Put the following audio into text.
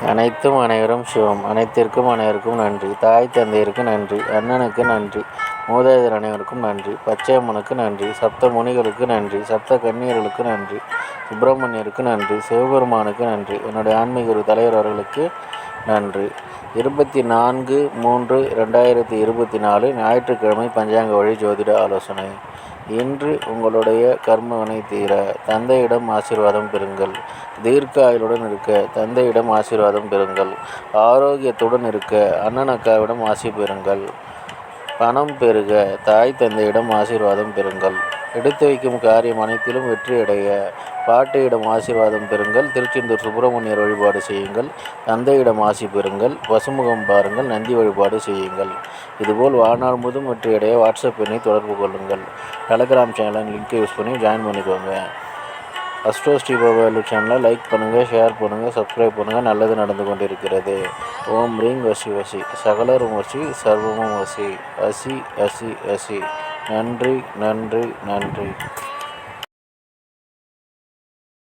அனைத்தும் அனைவரும் சிவம். அனைத்திற்கும் அனைவருக்கும் நன்றி. தாய் தந்தையருக்கு நன்றி. அண்ணனுக்கு நன்றி. மூதாதையர் அனைவருக்கும் நன்றி. பச்சையம்மனுக்கு நன்றி. சப்த முனிகளுக்கு நன்றி. சப்த கன்னியர்களுக்கு நன்றி. சுப்பிரமணியருக்கு நன்றி. சிவபெருமானுக்கு நன்றி. என்னுடைய ஆன்மீக குரு தலைவர் அவர்களுக்கு நன்றி. 24/3/2024 ஞாயிற்றுக்கிழமை பஞ்சாங்க வழி ஜோதிட ஆலோசனை. இன்று உங்களுடைய கர்மவினை தீர தந்தையிடம் ஆசீர்வாதம் பெறுங்கள். தீர்க்க ஆயுளுடன் இருக்க தந்தையிடம் ஆசீர்வாதம் பெறுங்கள். ஆரோக்கியத்துடன் இருக்க அண்ணன் அக்காவிடம் ஆசி பெறுங்கள். பணம் பெருக தாய் தந்தையிடம் ஆசீர்வாதம் பெறுங்கள். எடுத்து வைக்கும் காரியம் அனைத்திலும் வெற்றியடைய பாட்டியிடம் ஆசீர்வாதம் பெறுங்கள். திருச்செந்தூர் சுப்பிரமணியர் வழிபாடு செய்யுங்கள். தந்தையிடம் ஆசி பெறுங்கள். பசுமுகம் பாருங்கள். நந்தி வழிபாடு செய்யுங்கள். இதுபோல் வாழ்நாள் முழுவதும் வெற்றியடைய வாட்ஸ்அப் எண்ணை தொடர்பு கொள்ளுங்கள். டெலகிராம் சேனல் லிங்க்கை யூஸ் பண்ணி ஜாயின் பண்ணிக்கோங்க. அஸ்ட்ரோ ஸ்ரீ பாபா சேனலை லைக் பண்ணுங்கள், ஷேர் பண்ணுங்கள், சப்ஸ்கிரைப் பண்ணுங்கள். நல்லது நடந்து கொண்டிருக்கிறது. ஓம் ரீங் வசி வசி சகலரும் வசி சர்வமும் வசி. அசி அசி அசி. நன்றி நன்றி நன்றி.